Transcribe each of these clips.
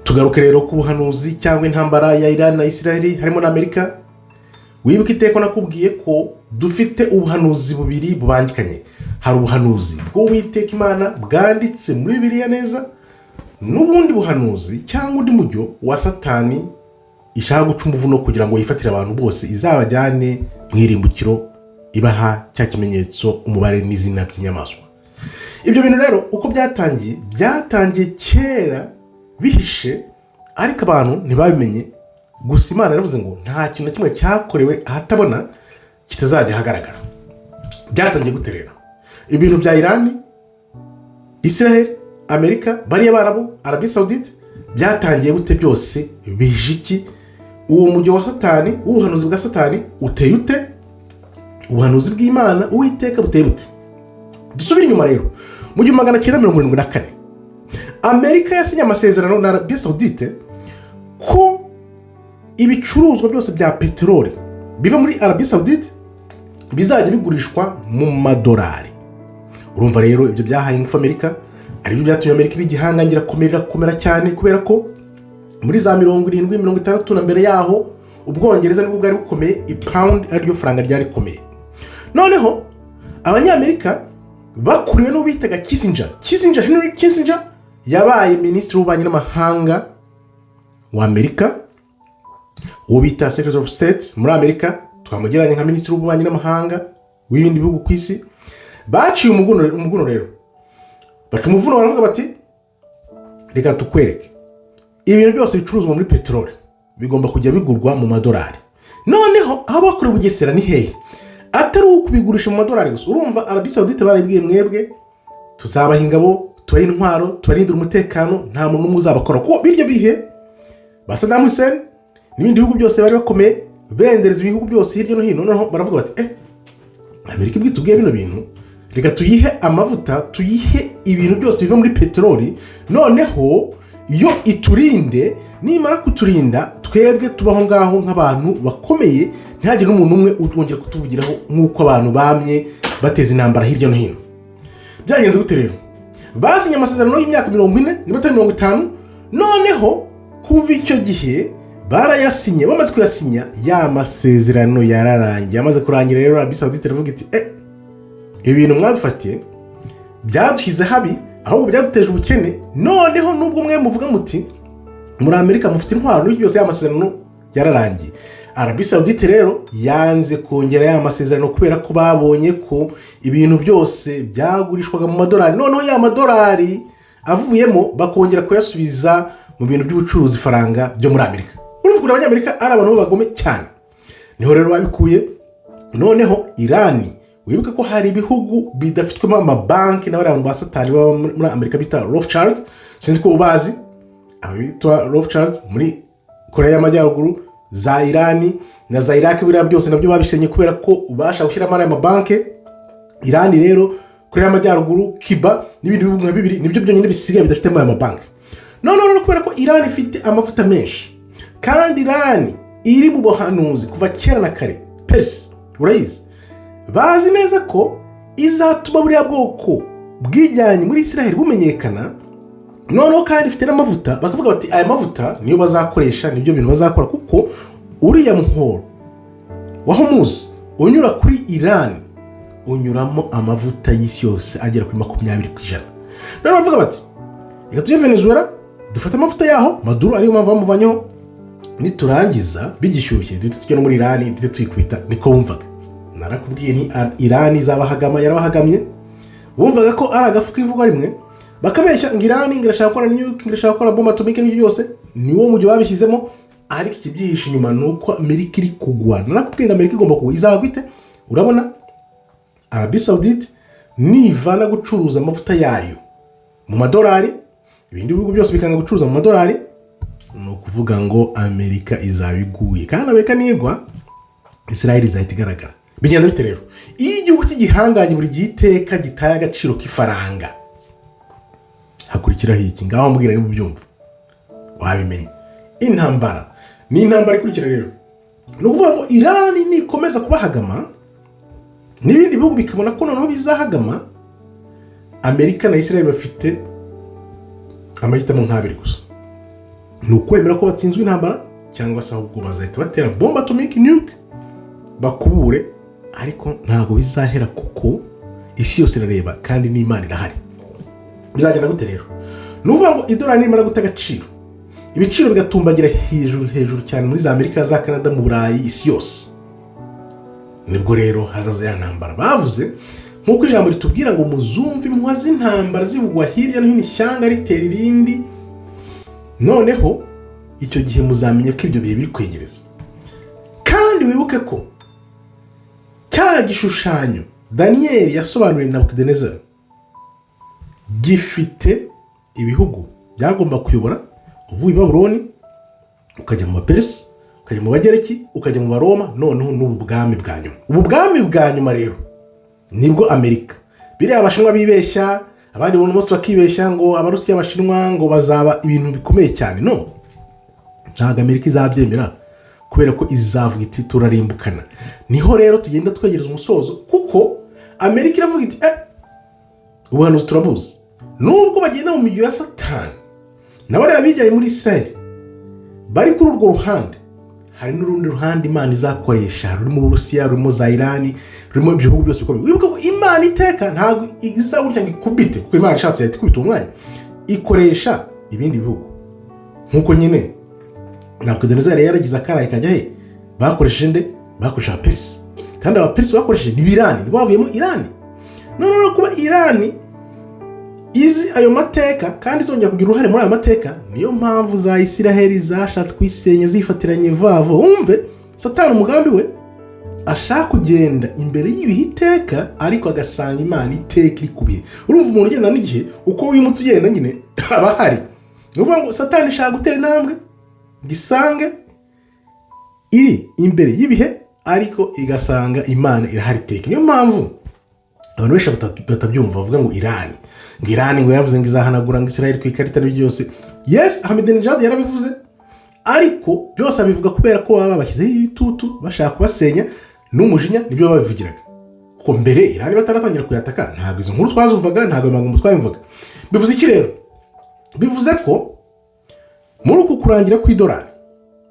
tugaruke rero ku buhanuzi cyangwa intambara ya IRANI na Isiraheli harimo na Amerika. Wibuke iteko nakubwiye ko dufite ubuhanuzi bubiri bubangikanye. Hari ubuhanuzi bw'Uwiteka Imana bwanditse muri Bibiliya neza, n'ubundi buhanuzi cyangwa undi mujyo wa satani ishaka guca umuvuno kugira ngo yifatire abantu bose izabajyane mu irimbukiro, ibaha cya kimenyetso umubare n'izina by'inyamaswa. Ibyo bintu rero uko byatangiye kera bihishe, ariko abantu ntibabimenye. Gusa Imana yaravuze ngo nta kintu na kimwe cyakorewe ahatabona kitazajya hagaragara. Byatangiye gute rero? Ibintu bya IRANI, Isiraheli, Amerika, bariya barabu, Arabie Saoudite, byatangiye gute byose bijiki? Uwo mujyo wa satani, ubuhanuzi bwa satani uteye ute? Ubuhanuzi bw'Imana Uwiteka buteye bute? Dusubire inyuma rero. Mu 1974 Amerika yasinye amasezerano na Arabie Saoudite ko ibicuruzwa byose bya peteroli biva muri Arabie Saoudite bizajya bigurishwa mu madolari. Urumva rero ibyo byahaye ingufu Amerika, ari byo byatumye Amerika ibigihangangira komera cyane, kubera ko muri za 70 60 na mbere yaho Ubwongereza nibwo bwari bukomeye, ipound ari ryo faranga ryari komeye. Noneho abanyamerika bakuriwe no bitaga Henry Kissinger yabaye minisitiri w'ububanyi n'amahanga wa Amerika, uwo bita Secretary of State muri Amerika, twamugeranye nka minisitiri w'ububanyi n'amahanga w'ibindi bihugu ku isi. Baciye umuguno rero, baca umuvuno baravuga bati reka tukwereke ibintu byose bicuruzwa muri peteroli bigomba kujya bigurwa mu madolari. Noneho aho bakora bugesera ni hehe? Atari ukubigurisha mu madolari gusa. Urumva Arabie Saoudite barabwiye mwebwe tuzabaha ingabo, tubahe intwaro, tubarindira umutekano, nta muntu n'umwe uzabakora. Kuko biryo bihe ba Saddam Hussein n'ibindi bihugu byose bari bakomeye bendereza ibihugu byose hirya no hino. Noneho baravuga bati Amerika ibwitubwiye bino bintu, reka tuyihe amavuta, tuyihe ibintu byose biva muri peteroli, noneho yo iturinde, nimara kuturinda twebwe tubaho ngaho nk'abantu bakomeye, ntihagire n'umuntu umwe wongera kutuvugiraho nk'uko abantu bamye bateza intambara hirya no hino. Byagenze gute rero? Basinye amasezerano y'imyaka 40 niba atari 50. Noneho kuva icyo gihe barayasinye. Bamaze kuyasinya ya masezerano yararangiye. Amaze kurangira rero Arabie Saoudite iravuga iti ibintu mwadufatiye byaduhize habi, ahubwo byaduteje ubukene. Noneho nubwo mwe muvuga muti muri Amerika mufite intwaro n'ibyo byose, ya masezerano yararangiye. Arabie Saoudite rero yanze kongera ya masezerano kubera ko babonye ko ibintu byose byagurishwaga mu madolari. Noneho ya madolari avuyemo bakongera kuyasubiza mu bintu by'ubucuruzi faranga byo muri Amerika. Urumva abanyamerika ari abantu bagome cyane. Niho rero babikuye. Noneho IRANI, wibuke ko hari ibihugu bidafitwemo amabanki n'abantu ba satani baba muri Amerika bita Rothschild. Sinzi ko ubazi abitwa Rothschild muri Korea y'Amajyaruguru, za IRANI na za Iraq, biriya byose nabyo babishenye kubera ko ubasha gushyira amara y'amabanki. IRANI rero Korea y'Amajyaruguru, Cuba n'ibindi bihugu nka bibiri nibyo byonyine bisigaye bidafite amabanki. None kubera ko IRANI ifite amavuta menshi, kandi IRANI iri mu buhanuzi kuva kera na kare, Persi urayizi, bazi neza ko izatuma buriya bwoko bwijyanye muri Isiraheli bumenyekana. Noneho kandi ifite n'amavuta, bakavuga bati aya mavuta niyo bazakoresha, nibyo bintu bazakora, kuko uriya muhoro wa Hormuz unyura kuri IRANI unyuramo amavuta y'isi yose agera kuri 20%. Noneho bavuga bati reka tujye Venezuela dufate amavuta yaho, Maduro ariyo mpamvu bamuvanyeho, niturangiza bigishyushye duhita tujya no muri IRANI duhita tuyikubita. Niko bumvaga. Narakubwiye ni IRANI izabahagama, yarabahagamye. Bumvaga ko ari agafu k'ivuga rimwe, bakabeshya ngo IRANI ngirashaka gukora nuke, ngirashaka gukora bomba atomique n'ibyo byose. Niwo mujyo babishyizemo, ariko ikibyihishe inyuma nuko Amerika iri kugwa. Narakubwiye Amerika igomba kugwa. Izagwite? Urabona Arabie Saoudite nivana gucuruza amavuta yayo mu madolari, ibindi bihugu byose bikanga gucuruza mu madolari, no kuvuga ngo Amerika izabiguye. Kandi Amerika nigwa, Israel izahita igaragara. Bigenda bite rero? Iyo igihugu cy'igihanganye buri giteka gitaye agaciro k'ifaranga, hakurikiraho iki? Ngaho mbwira ni mubyumva wabimenye. Intambara ni intambara ikurikira rero. No kuvuga ngo IRANI nikomeza kubahagama, n'ibindi bihugu bikabona ko noneho bizahagama, Amerika na Israel bafite amahitamo nk'abiri gusa. ni ukwemera ko batsinzwe intambara cyangwa se ahubwo bazahita batera bomba atomic nuke bakubure, ariko ntabwo bizahera kuko isi yose irareba kandi n'Imana irahari. Bizagenda gute rero? Ni ukuvuga ngo idolari nimara guta agaciro, ibiciro bigatumbagira hejuru cyane muri za Amerika, za Canada, mu Burayi, isi yose, nibwo rero hazaza ya ntambara bavuze, nk'uko ijambo ritubwira ngo muzumve impuha z'intambara zivugwa hirya no hino, ishyanga ritera irindi. Noneho icyo gihe muzamenya ko ibyo bihe biri kwegereza. Kandi wibuke ko cya gishushanyo Daniel yasobanuriye na Nebukadinezari gifite ibihugu byagomba kuyobora, uvuye i Babuloni ukajya mu Baperisi, ukajya mu Bagereki, ukajya mu Baroma, noneho n'ubu bwami bwa nyuma. Ubu bwami bwa nyuma rero nibwo Amerika. Biriya abashinwa bibeshya, abandi buntu bose bakibeshya ngo abarusiya abashinwa ngo bazaba ibintu bikomeye cyane. No, ntabwo Amerika izabyemera, kubera ko izavuga iti turarimbukana. Niho rero tugenda twegereza umusozo, kuko Amerika iravuga iti ubuhanuzi turabuzi. Nubwo bagenda mu mijyi ya satani n'abariya bijyaye muri Israel bari kuri urwo ruhande, hari n'urundi ruhande Imana izakoresha, rurimo Uburusiya, rurimo za IRANI, rurimo ibyo bihugu byose bikomeye. Wibuka ko Imana iteka ntabwo izaburya ngo ikubite, kuko Imana ishatse yahita ikubita umwanya, ikoresha ibindi bihugu. Nk'uko nyine Nebukadinezari yaragize akaraye kajya he, bakoresheje nde? Bakoresha Abaperisi, kandi Abaperisi bakoresheje ni IRANI, nibo bavuyemo IRANI. Noneho kuba IRANI izi ayo mateka kandi izongera kugira uruhare muri ayo mateka, niyo mpamvu za Isiraheli zashatse kwisenya zifatiranye vavo. Wumve satani umugambi we ashaka kugenda imbere y'ibihe iteka, ariko agasanga Imana iteka iri kubihe. Urumva umuntu ugenda n'igihe uko wimutse ugenda nyine aba hari. Ni ukuvuga ngo satani ishaka gutera intambwe gisange iri imbere y'ibihe, ariko igasanga Imana irahari iteka. Niyo mpamvu abantu benshi batabyumva, bavuga ngo IRANI ngo yavuze ngo izahanagura ngo Israel ku ikarita byose. Yes, Ahmadinejad yarabivuze, ariko byose abivuga kubera ko baba bashyizeho ibitutu bashaka kubasenya n'umujinya, nibyo babivugiraga. Kuko mbere IRANI bataratangira kuyataka ntabwo izo nkuru twazumvaga, ntabwo amagambo twayumvaga. Bivuze iki rero? Bivuze ko muri uku kurangira kw'idolari,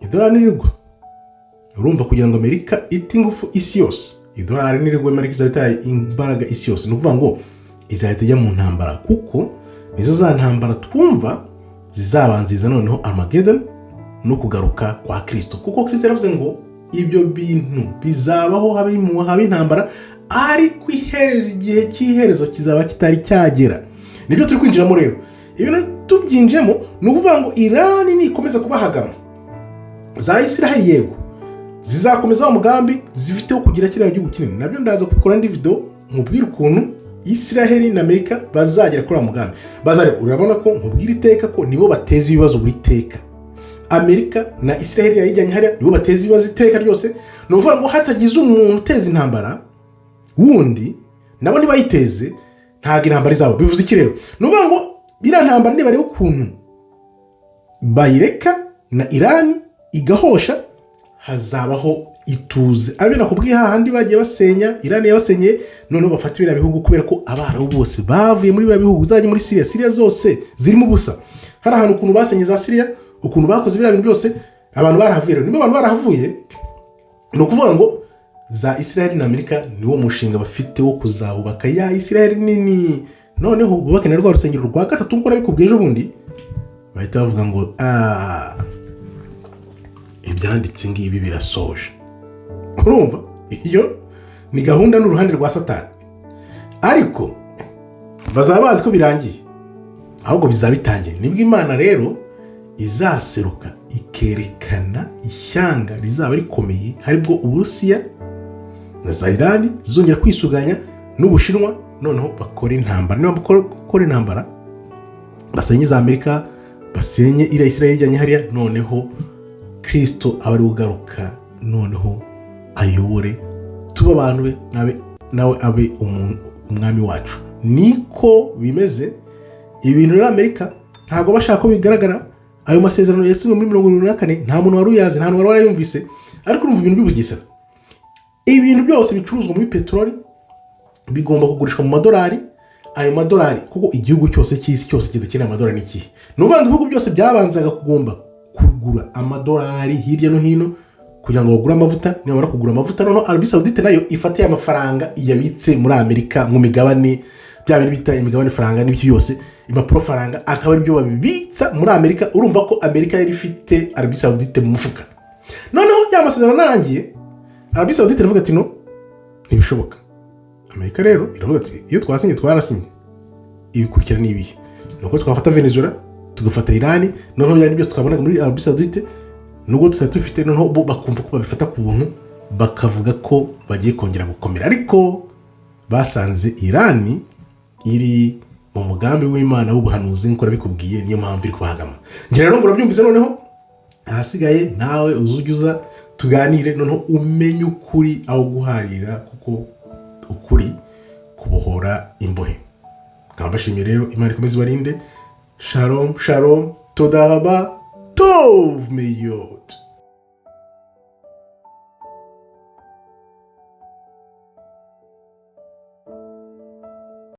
idolari nirigwa, urumva kugira ngo Amerika ite ingufu isi yose, idolari nirigwa, Amerika izahita imbaraga isi yose. Ni ukuvuga ngo izahita ijya mu ntambara, kuko nizo za ntambara twumva zizabanziza noneho Armageddon no kugaruka kwa Kristo. Kuko Kristo yaravuze ngo ibyo bintu bizabaho, habe intambara, ariko iherezo, igihe cy'iherezo kizaba kitari cyagera. Nibyo turi kwinjiramo rero. Ibintu tubyinjemo ni ukuvuga ngo IRANI nikomeza kubahagama, za Israel yego zizakomeza wa mugambi zifiteho kugira kiriya gihugu kinini. Nabyo ndaza kubikora indi video mubwira ukuntu Israel na Amerika bazagera kuri wa mugambi. Bazare, urabona ko mubwira iteka ko nibo bateza ibibazo buri teka. Amerika na Israel yayijyanye hariya nibo bateza ibibazo iteka ryose. No uvuga ngo hatagize umuntu uteza intambara wundi nabo ntibayiteze, ntago intambara izabo. Bivuze iki rero? No uvuga ngo bira ntambara ni bari ukuntu bayireka na IRANI igahosha, hazabaho ituze. Abi nakubwiye hahandi bagiye basenya, IRANI yabasenye, none bafata ibira bihugu kubera ko abarabu bose bavuye muri bya bihugu, zaje muri Syria zose zirimo ubusa. Hari ahantu ukuntu basenye za Syria, ukuntu bakoze ibira bintu byose, abantu barahavuye. Niba abantu barahavuye, no kuvuga ngo za Israel na Amerika niwo mushinga bafite wo kuzahubaka ya Israel nini. Noneho bubake na rwa rusengero rwa gatatu nkora bikubwiye ejo bundi, bahita bavuga ngo ibyanditse ngibi birasoje. Urumva iyo ni gahunda n'uruhande rwa satani, ariko bazaba bazi ko birangiye, ahubwo bizabitangiye. Nibwo Imana rero izaseruka ikerekana ishyanga rizaba rikomeye, haribwo Uburusiya na za IRANI zizongera kwisuganya n'Ubushinwa, noneho bakora intambara. Niba bakora intambara basenye za Amerika, basenye Israel yajyanye hariya, noneho Kristo abari ugaruka, noneho ayobore, tuba abantu be nawe abe umwami wacu. Niko bimeze ibintu muri Amerika. Ntago bashaka ko bigaragara ayo masezerano yasinywe muri 1974, nta muntu wari uyazi, nta muntu wari yarayumvise. Ariko urumva ibintu by'ubugisha, ibintu byose bicuruzwa muri petroli bigomba kugurishwa mu madolari. Ayo madolari, kuko igihugu cyose cy'isi cyose kidakeneye amadolari n'ikihe. N'ubanga ibihugu byose byabanzaga kugomba kugura amadolari hirya no hino kugira ngo bagure amavuta. Nibamara kugura amavuta noneho Arabie Saoudite nayo ifate amafaranga iyabitse muri Amerika mu migabane, bya bintu bita imigabane faranga n'ibiki byose, impapuro faranga, akaba ari byo babibitsa muri Amerika. Urumva ko Amerika yari ifite Arabie Saoudite mu mufuka. Noneho ya masezerano arangiye, Arabie Saoudite iravuga ati no, ntibishoboka. Amerika rero iravuga ati iyo twasinye twarasinye, ibikurikira ni ibihe. Nuko twafata Venezuela, tugafata IRANI, noneho byari byose twabonaga muri Arabie Saoudite, nubwo tutari dufite, noneho bo bakumva ko babifata ku buntu, bakavuga ko bagiye kongera gukomera. Ariko basanze IRANI iri mu mugambi w'Imana w'ubuhanuzi nk'uko nabikubwiye, niyo mpamvu iri kubahagama. Ngira rero ngo urabyumvise, noneho ahasigaye nawe uzujuza tuganire, noneho umenye ukuri aho guharira, kuko ukuri kubohora imbohe. Nkabashimiye rero, Imana ikomeze ibarinde. Shalom shalom, todaba tov meyot.